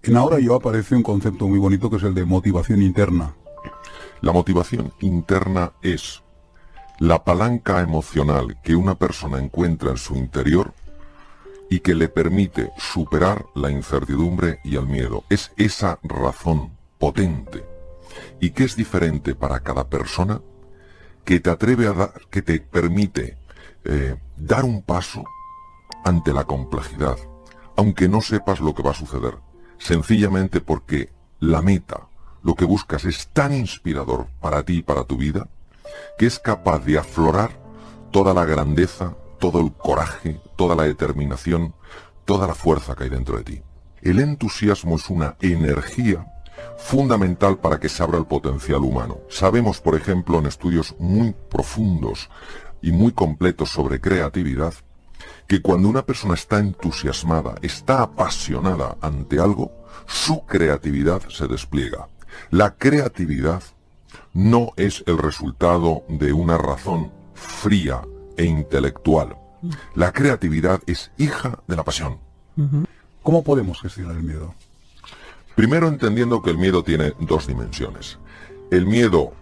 En Ahora Yo aparece un concepto muy bonito que es el de motivación interna. La motivación interna es la palanca emocional que una persona encuentra en su interior y que le permite superar la incertidumbre y el miedo. Es esa razón potente y que es diferente para cada persona que te atreve a dar, que te permite dar un paso ante la complejidad, aunque no sepas lo que va a suceder, sencillamente porque la meta, lo que buscas es tan inspirador para ti y para tu vida, que es capaz de aflorar toda la grandeza, todo el coraje, toda la determinación, toda la fuerza que hay dentro de ti. El entusiasmo es una energía fundamental para que se abra el potencial humano. Sabemos, por ejemplo, en estudios muy profundos y muy completos sobre creatividad, que cuando una persona está entusiasmada, está apasionada ante algo, su creatividad se despliega. La creatividad no es el resultado de una razón fría e intelectual. La creatividad es hija de la pasión. ¿Cómo podemos gestionar el miedo? Primero, entendiendo que el miedo tiene dos dimensiones. El miedo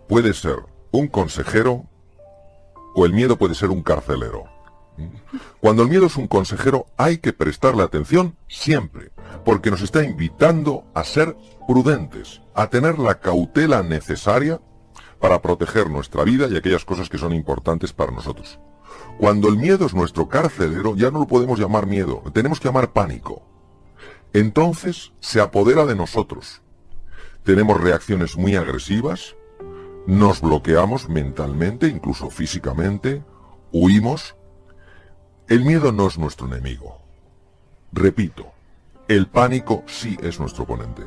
puede ser un consejero o el miedo puede ser un carcelero. Cuando el miedo es un consejero hay que prestarle atención siempre, porque nos está invitando a ser prudentes, a tener la cautela necesaria para proteger nuestra vida y aquellas cosas que son importantes para nosotros. Cuando el miedo es nuestro carcelero, ya no lo podemos llamar miedo, lo tenemos que llamar pánico. Entonces se apodera de nosotros. Tenemos reacciones muy agresivas, nos bloqueamos mentalmente, incluso físicamente, huimos. El miedo no es nuestro enemigo. Repito, el pánico sí es nuestro oponente.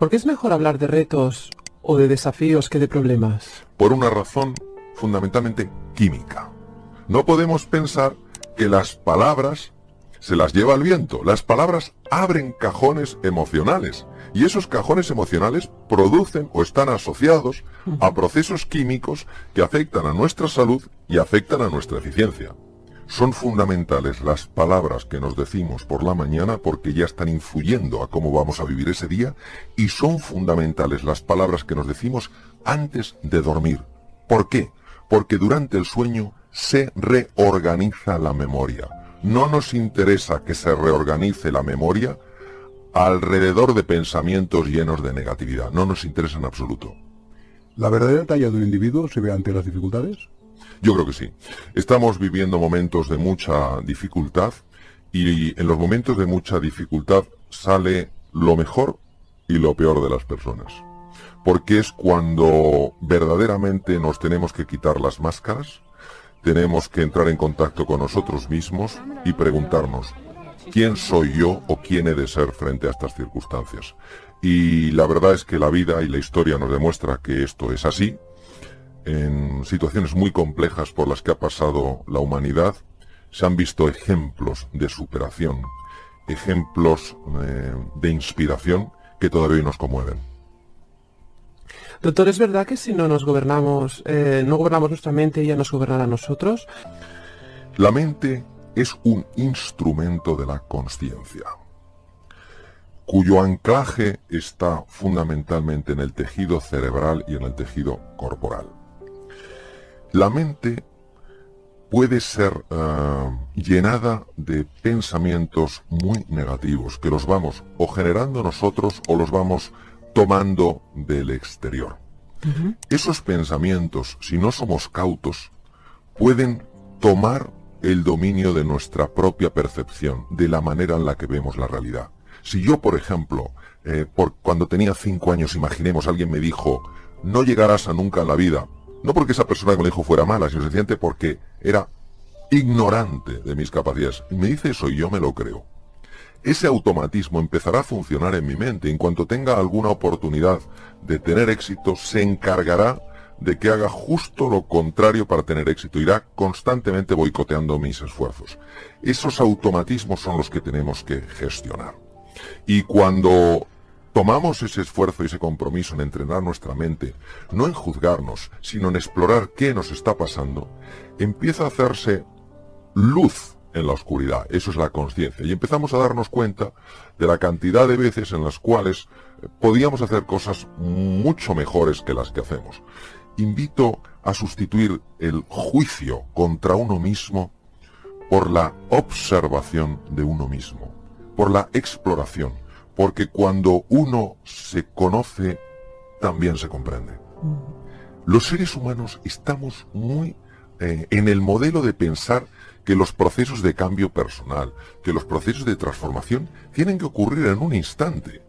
¿Por qué es mejor hablar de retos o de desafíos que de problemas? Por una razón fundamentalmente química. No podemos pensar que las palabras se las lleva el viento. Las palabras abren cajones emocionales y esos cajones emocionales producen o están asociados a procesos químicos que afectan a nuestra salud y afectan a nuestra eficiencia. Son fundamentales las palabras que nos decimos por la mañana porque ya están influyendo a cómo vamos a vivir ese día, y son fundamentales las palabras que nos decimos antes de dormir. ¿Por qué? Porque durante el sueño se reorganiza la memoria. No nos interesa que se reorganice la memoria alrededor de pensamientos llenos de negatividad. No nos interesa en absoluto. ¿La verdadera talla de un individuo se ve ante las dificultades? Yo creo que sí. Estamos viviendo momentos de mucha dificultad y en los momentos de mucha dificultad sale lo mejor y lo peor de las personas. Porque es cuando verdaderamente nos tenemos que quitar las máscaras, tenemos que entrar en contacto con nosotros mismos y preguntarnos ¿quién soy yo o quién he de ser frente a estas circunstancias? Y la verdad es que la vida y la historia nos demuestra que esto es así. En situaciones muy complejas por las que ha pasado la humanidad, se han visto ejemplos de superación, ejemplos de inspiración que todavía hoy nos conmueven. Doctor, ¿es verdad que si no nos gobernamos, no gobernamos nuestra mente, ella nos gobernará a nosotros? La mente es un instrumento de la consciencia, cuyo anclaje está fundamentalmente en el tejido cerebral y en el tejido corporal. La mente puede ser llenada de pensamientos muy negativos, que los vamos o generando nosotros o los vamos tomando del exterior. Esos pensamientos, si no somos cautos, pueden tomar el dominio de nuestra propia percepción, de la manera en la que vemos la realidad. Si yo, por ejemplo, cuando tenía 5 años, imaginemos, alguien me dijo, no llegarás a nunca en la vida, no porque esa persona que me dijo fuera mala, sino sencillamente porque era ignorante de mis capacidades. Y me dice eso y yo me lo creo. Ese automatismo empezará a funcionar en mi mente. En cuanto tenga alguna oportunidad de tener éxito, se encargará de que haga justo lo contrario para tener éxito. Irá constantemente boicoteando mis esfuerzos. Esos automatismos son los que tenemos que gestionar. Y cuando tomamos ese esfuerzo y ese compromiso en entrenar nuestra mente, no en juzgarnos, sino en explorar qué nos está pasando, empieza a hacerse luz en la oscuridad. Eso es la consciencia. Y empezamos a darnos cuenta de la cantidad de veces en las cuales podíamos hacer cosas mucho mejores que las que hacemos. Invito a sustituir el juicio contra uno mismo por la observación de uno mismo, por la exploración, porque cuando uno se conoce, también se comprende. Los seres humanos estamos muy en el modelo de pensar que los procesos de cambio personal, que los procesos de transformación tienen que ocurrir en un instante.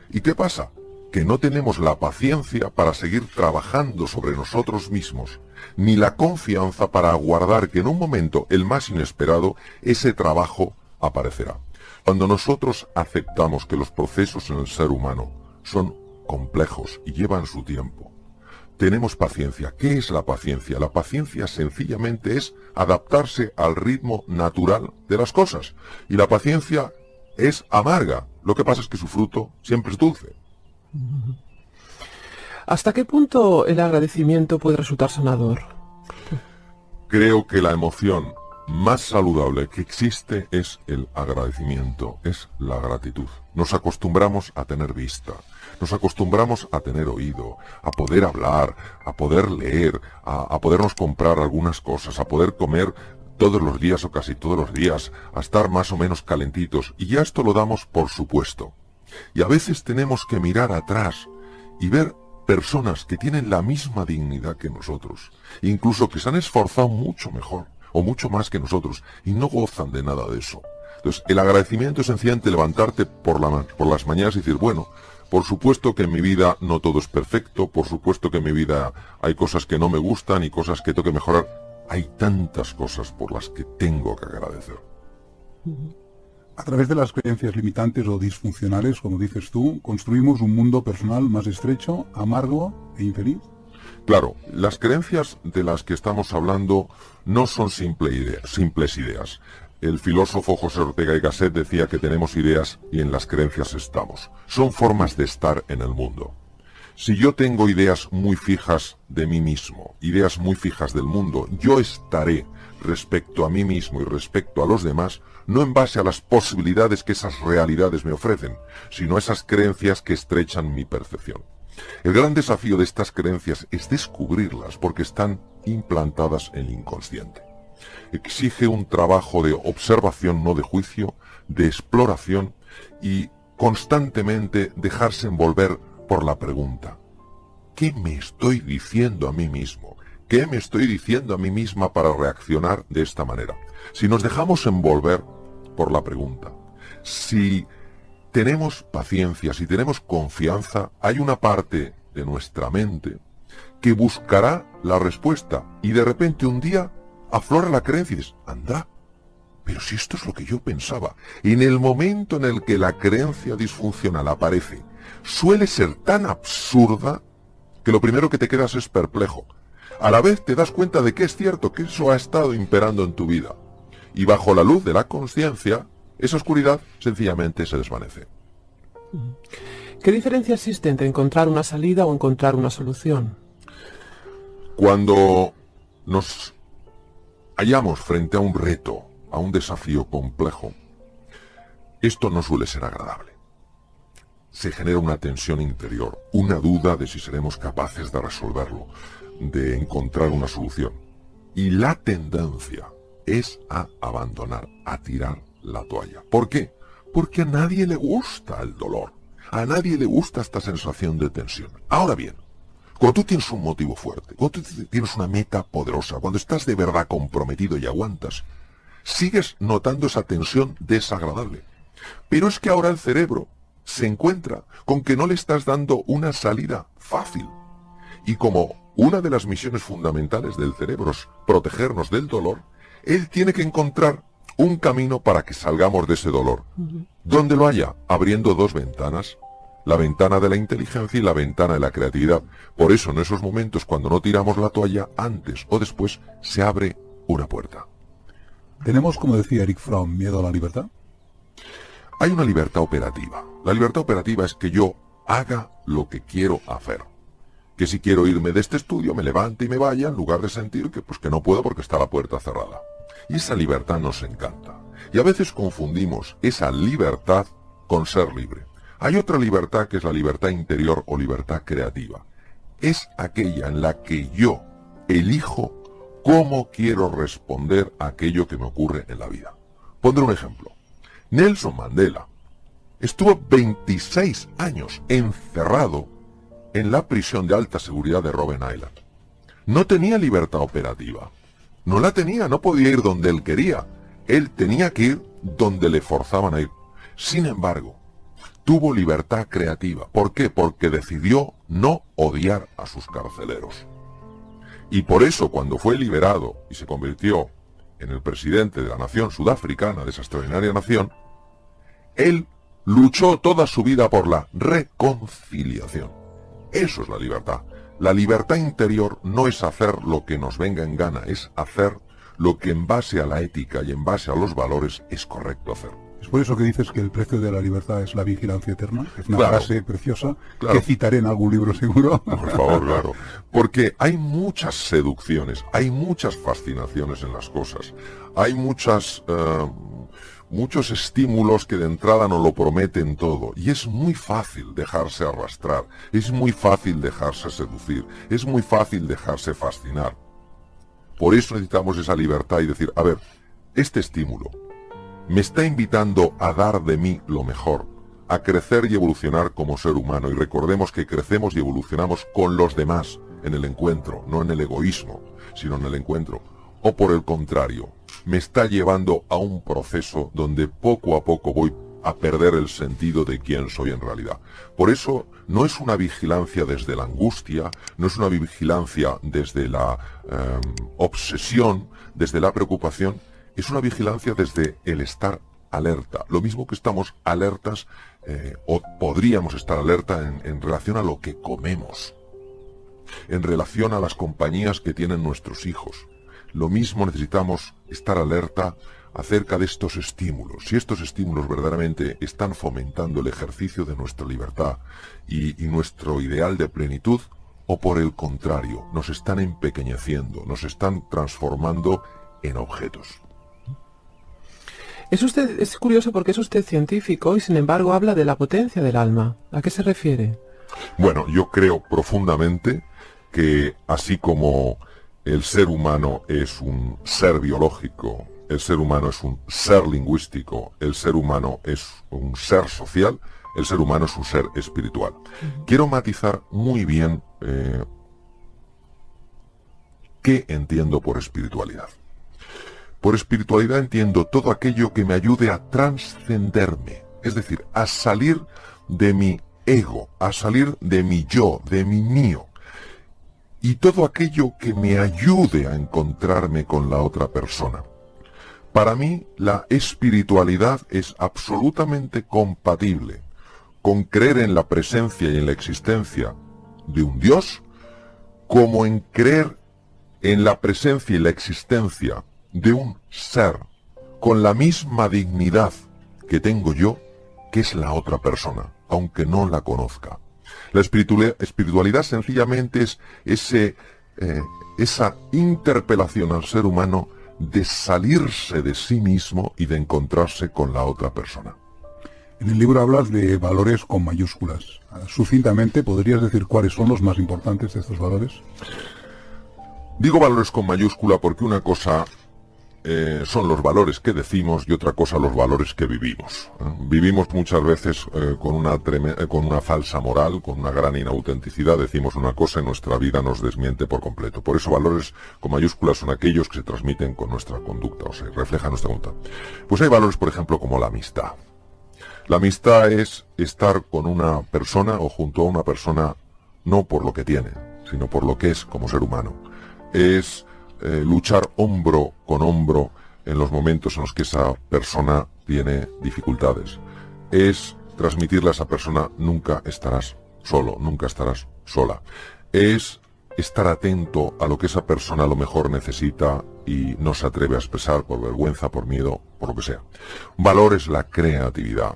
¿Y qué pasa? Que no tenemos la paciencia para seguir trabajando sobre nosotros mismos, ni la confianza para aguardar que en un momento, el más inesperado, ese trabajo aparecerá. Cuando nosotros aceptamos que los procesos en el ser humano son complejos y llevan su tiempo, tenemos paciencia. ¿Qué es la paciencia? La paciencia sencillamente es adaptarse al ritmo natural de las cosas. Y la paciencia es amarga. Lo que pasa es que su fruto siempre es dulce. ¿Hasta qué punto el agradecimiento puede resultar sanador? Creo que la emoción más saludable que existe es el agradecimiento, es la gratitud. Nos acostumbramos a tener vista, nos acostumbramos a tener oído, a poder hablar, a poder leer, a podernos comprar algunas cosas, a poder comer todos los días o casi todos los días, a estar más o menos calentitos, y ya esto lo damos por supuesto. Y a veces tenemos que mirar atrás y ver personas que tienen la misma dignidad que nosotros, incluso que se han esforzado mucho mejor o mucho más que nosotros y no gozan de nada de eso. Entonces, el agradecimiento es sencillamente levantarte por las mañanas y decir, bueno, por supuesto que en mi vida no todo es perfecto, por supuesto que en mi vida hay cosas que no me gustan y cosas que tengo que mejorar. Hay tantas cosas por las que tengo que agradecer. A través de las creencias limitantes o disfuncionales, como dices tú, construimos un mundo personal más estrecho, amargo e infeliz. Claro, las creencias de las que estamos hablando no son simples ideas. El filósofo José Ortega y Gasset decía que tenemos ideas y en las creencias estamos. Son formas de estar en el mundo. Si yo tengo ideas muy fijas de mí mismo, ideas muy fijas del mundo, yo estaré respecto a mí mismo y respecto a los demás, no en base a las posibilidades que esas realidades me ofrecen, sino a esas creencias que estrechan mi percepción. El gran desafío de estas creencias es descubrirlas porque están implantadas en el inconsciente. Exige un trabajo de observación, no de juicio, de exploración y constantemente dejarse envolver por la pregunta: ¿qué me estoy diciendo a mí mismo? ¿Qué me estoy diciendo a mí misma para reaccionar de esta manera? Si nos dejamos envolver por la pregunta, si tenemos paciencia, si tenemos confianza, hay una parte de nuestra mente que buscará la respuesta y de repente un día aflora la creencia y dices, anda, pero si esto es lo que yo pensaba. En el momento en el que la creencia disfuncional aparece, suele ser tan absurda que lo primero que te quedas es perplejo. A la vez te das cuenta de que es cierto, que eso ha estado imperando en tu vida. Y bajo la luz de la consciencia, esa oscuridad sencillamente se desvanece. ¿Qué diferencia existe entre encontrar una salida o encontrar una solución? Cuando nos hallamos frente a un reto, a un desafío complejo, esto no suele ser agradable. Se genera una tensión interior, una duda de si seremos capaces de resolverlo, de encontrar una solución. Y la tendencia es a abandonar, a tirar la toalla. ¿Por qué? Porque a nadie le gusta el dolor. A nadie le gusta esta sensación de tensión. Ahora bien, cuando tú tienes un motivo fuerte, cuando tú tienes una meta poderosa, cuando estás de verdad comprometido y aguantas, sigues notando esa tensión desagradable. Pero es que ahora el cerebro se encuentra con que no le estás dando una salida fácil. Y como una de las misiones fundamentales del cerebro es protegernos del dolor, él tiene que encontrar un camino para que salgamos de ese dolor. ¿Dónde lo haya? Abriendo dos ventanas. La ventana de la inteligencia y la ventana de la creatividad. Por eso en esos momentos cuando no tiramos la toalla, antes o después se abre una puerta. ¿Tenemos, como decía Eric Fromm, miedo a la libertad? Hay una libertad operativa. La libertad operativa es que yo haga lo que quiero hacer. Que si quiero irme de este estudio, me levante y me vaya, en lugar de sentir que no puedo porque está la puerta cerrada. Y esa libertad nos encanta. Y a veces confundimos esa libertad con ser libre. Hay otra libertad que es la libertad interior o libertad creativa. Es aquella en la que yo elijo cómo quiero responder a aquello que me ocurre en la vida. Pondré un ejemplo. Nelson Mandela estuvo 26 años encerrado en la prisión de alta seguridad de Robben Island. No tenía libertad operativa. No la tenía, no podía ir donde él quería. Él tenía que ir donde le forzaban a ir. Sin embargo, tuvo libertad creativa. ¿Por qué? Porque decidió no odiar a sus carceleros. Y por eso, cuando fue liberado y se convirtió en el presidente de la nación sudafricana, de esa extraordinaria nación, él luchó toda su vida por la reconciliación. Eso es la libertad. La libertad interior no es hacer lo que nos venga en gana, es hacer lo que en base a la ética y en base a los valores es correcto hacer. Es por eso que dices que el precio de la libertad es la vigilancia eterna. Es una Claro. frase preciosa Claro. que citaré en algún libro seguro. Por favor, claro. Porque hay muchas seducciones, hay muchas fascinaciones en las cosas, hay muchos estímulos que de entrada nos lo prometen todo. Y es muy fácil dejarse arrastrar, es muy fácil dejarse seducir, es muy fácil dejarse fascinar. Por eso necesitamos esa libertad y decir, a ver, este estímulo me está invitando a dar de mí lo mejor, a crecer y evolucionar como ser humano. Y recordemos que crecemos y evolucionamos con los demás en el encuentro, no en el egoísmo, sino en el encuentro. O por el contrario, me está llevando a un proceso donde poco a poco voy a perder el sentido de quién soy en realidad. Por eso no es una vigilancia desde la angustia, no es una vigilancia desde la obsesión, desde la preocupación, es una vigilancia desde el estar alerta. Lo mismo que estamos alertas, o podríamos estar alerta en relación a lo que comemos, en relación a las compañías que tienen nuestros hijos. Lo mismo necesitamos estar alerta acerca de estos estímulos. Si estos estímulos verdaderamente están fomentando el ejercicio de nuestra libertad y nuestro ideal de plenitud, o por el contrario, nos están empequeñeciendo, nos están transformando en objetos. Es curioso porque es usted científico y sin embargo habla de la potencia del alma. ¿A qué se refiere? Bueno, yo creo profundamente que así como el ser humano es un ser biológico, el ser humano es un ser lingüístico, el ser humano es un ser social, el ser humano es un ser espiritual. Quiero matizar muy bien qué entiendo por espiritualidad. Por espiritualidad entiendo todo aquello que me ayude a trascenderme, es decir, a salir de mi ego, a salir de mi yo, de mi mío. Y todo aquello que me ayude a encontrarme con la otra persona. Para mí, la espiritualidad es absolutamente compatible con creer en la presencia y en la existencia de un Dios, como en creer en la presencia y la existencia de un ser con la misma dignidad que tengo yo, que es la otra persona, aunque no la conozca. La espiritualidad sencillamente es esa interpelación al ser humano de salirse de sí mismo y de encontrarse con la otra persona. En el libro hablas de valores con mayúsculas. Sucintamente, ¿podrías decir cuáles son los más importantes de estos valores? Digo valores con mayúscula porque una cosa son los valores que decimos y otra cosa los valores que vivimos. Vivimos muchas veces con una falsa moral, con una gran inautenticidad, decimos una cosa y nuestra vida nos desmiente por completo. Por eso valores con mayúsculas son aquellos que se transmiten con nuestra conducta, o se reflejan nuestra conducta. Pues hay valores, por ejemplo, como la amistad. La amistad es estar con una persona o junto a una persona no por lo que tiene, sino por lo que es como ser humano. Es luchar hombro con hombro en los momentos en los que esa persona tiene dificultades. Es transmitirle a esa persona nunca estarás solo, nunca estarás sola. Es estar atento a lo que esa persona a lo mejor necesita y no se atreve a expresar por vergüenza, por miedo, por lo que sea. Valor es la creatividad.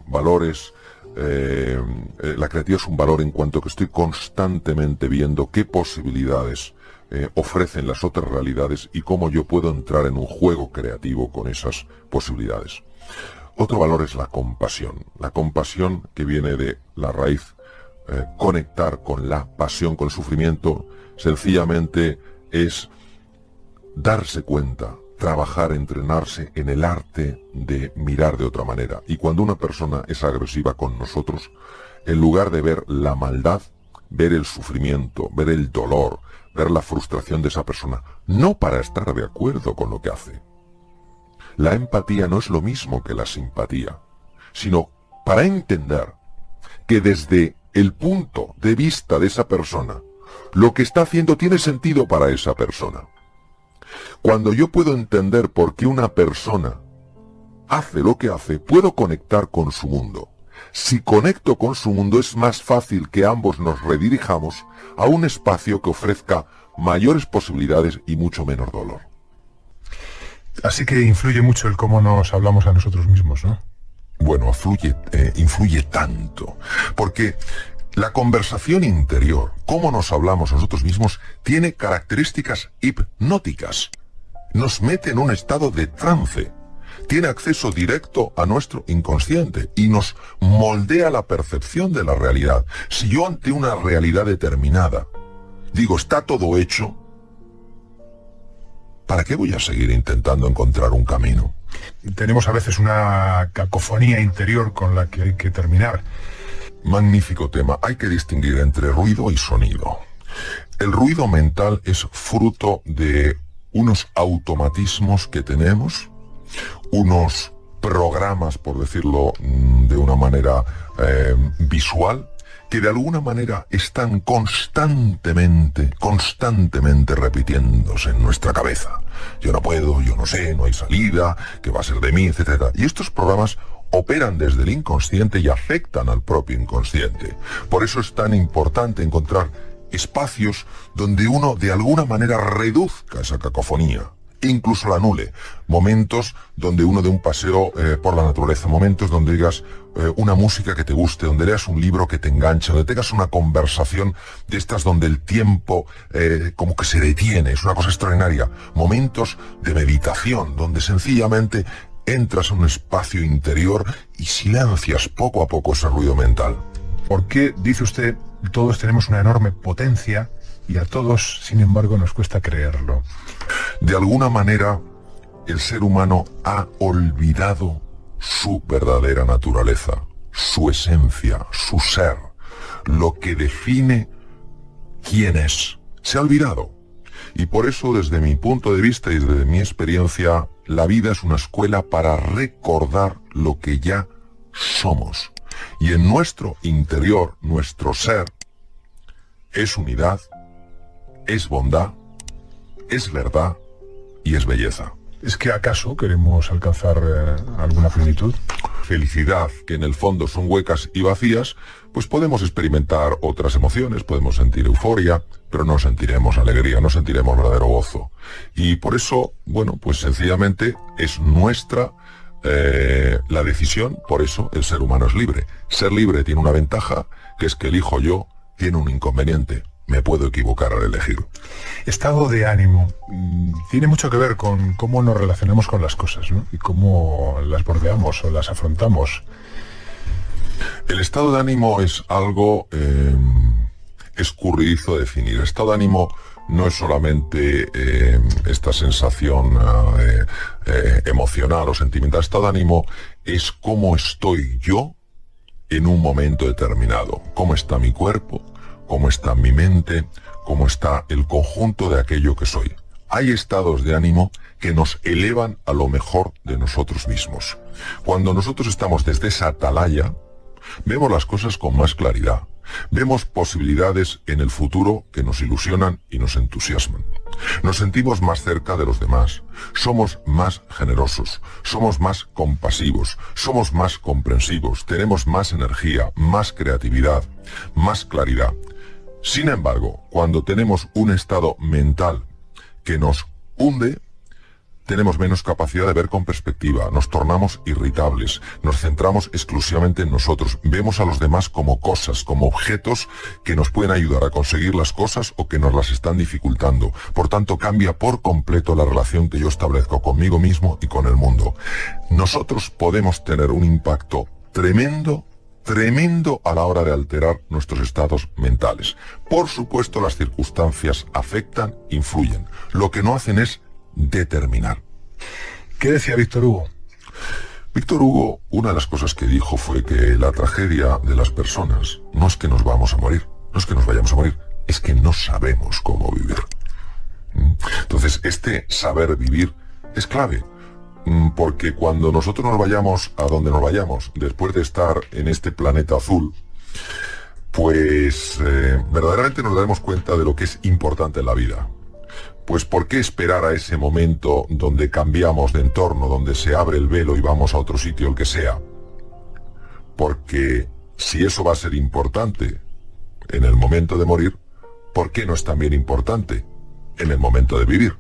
La creatividad es un valor en cuanto que estoy constantemente viendo qué posibilidades ofrecen las otras realidades y cómo yo puedo entrar en un juego creativo con esas posibilidades. Otro valor es la compasión que viene de la raíz conectar con la pasión, con el sufrimiento, sencillamente es darse cuenta, trabajar, entrenarse en el arte de mirar de otra manera. Y cuando una persona es agresiva con nosotros, en lugar de ver la maldad, ver el sufrimiento, ver el dolor, ver la frustración de esa persona, no para estar de acuerdo con lo que hace. La empatía no es lo mismo que la simpatía, sino para entender que desde el punto de vista de esa persona, lo que está haciendo tiene sentido para esa persona. Cuando yo puedo entender por qué una persona hace lo que hace, puedo conectar con su mundo. Si conecto con su mundo, es más fácil que ambos nos redirijamos a un espacio que ofrezca mayores posibilidades y mucho menos dolor. Así que influye mucho el cómo nos hablamos a nosotros mismos, ¿no? Bueno, influye tanto, porque la conversación interior, cómo nos hablamos a nosotros mismos, tiene características hipnóticas. Nos mete en un estado de trance. Tiene acceso directo a nuestro inconsciente y nos moldea la percepción de la realidad. Si yo ante una realidad determinada digo, está todo hecho, ¿para qué voy a seguir intentando encontrar un camino? Tenemos a veces una cacofonía interior con la que hay que terminar. Magnífico tema. Hay que distinguir entre ruido y sonido. El ruido mental es fruto de unos automatismos que tenemos, unos programas, por decirlo de una manera visual, que de alguna manera están constantemente repitiéndose en nuestra cabeza. Yo no puedo, yo no sé, no hay salida, ¿qué va a ser de mí?, etc. Y estos programas operan desde el inconsciente y afectan al propio inconsciente. Por eso es tan importante encontrar espacios donde uno de alguna manera reduzca esa cacofonía, incluso la anule. Momentos donde uno dé un paseo por la naturaleza, momentos donde digas una música que te guste, donde leas un libro que te enganche, donde tengas una conversación de estas donde el tiempo como que se detiene, es una cosa extraordinaria. Momentos de meditación, donde sencillamente entras a un espacio interior y silencias poco a poco ese ruido mental. ¿Por qué, dice usted, todos tenemos una enorme potencia y a todos, sin embargo, nos cuesta creerlo? De alguna manera, el ser humano ha olvidado su verdadera naturaleza, su esencia, su ser, lo que define quién es. Se ha olvidado. Y por eso, desde mi punto de vista y desde mi experiencia, la vida es una escuela para recordar lo que ya somos. Y en nuestro interior, nuestro ser, es unidad, es bondad, es verdad y es belleza. ¿Es que acaso queremos alcanzar alguna plenitud? Felicidad, que en el fondo son huecas y vacías, pues podemos experimentar otras emociones, podemos sentir euforia, pero no sentiremos alegría, no sentiremos verdadero gozo. Y por eso, bueno, pues sencillamente es nuestra la decisión, por eso el ser humano es libre. Ser libre tiene una ventaja, que es que elijo yo, tiene un inconveniente. Me puedo equivocar al elegir. Estado de ánimo tiene mucho que ver con cómo nos relacionamos con las cosas, ¿no? Y cómo las bordeamos o las afrontamos. El estado de ánimo es algo escurridizo de definir. El estado de ánimo no es solamente esta sensación emocional o sentimental. El estado de ánimo es cómo estoy yo en un momento determinado. Cómo está mi cuerpo, cómo está mi mente, cómo está el conjunto de aquello que soy. Hay estados de ánimo que nos elevan a lo mejor de nosotros mismos. Cuando nosotros estamos desde esa atalaya, vemos las cosas con más claridad. Vemos posibilidades en el futuro que nos ilusionan y nos entusiasman. Nos sentimos más cerca de los demás. Somos más generosos. Somos más compasivos. Somos más comprensivos. Tenemos más energía, más creatividad, más claridad. Sin embargo, cuando tenemos un estado mental que nos hunde, tenemos menos capacidad de ver con perspectiva, nos tornamos irritables, nos centramos exclusivamente en nosotros, vemos a los demás como cosas, como objetos que nos pueden ayudar a conseguir las cosas o que nos las están dificultando. Por tanto, cambia por completo la relación que yo establezco conmigo mismo y con el mundo. Nosotros podemos tener un impacto tremendo a la hora de alterar nuestros estados mentales. Por supuesto, las circunstancias afectan, influyen. Lo que no hacen es determinar. ¿Qué decía Víctor Hugo? Víctor Hugo, una de las cosas que dijo fue que la tragedia de las personas no es que nos vamos a morir, no es que nos vayamos a morir, es que no sabemos cómo vivir. Entonces, este saber vivir es clave, porque cuando nosotros nos vayamos a donde nos vayamos, después de estar en este planeta azul, pues verdaderamente nos daremos cuenta de lo que es importante en la vida. Pues ¿por qué esperar a ese momento donde cambiamos de entorno, donde se abre el velo y vamos a otro sitio, el que sea? Porque si eso va a ser importante en el momento de morir, ¿por qué no es también importante en el momento de vivir?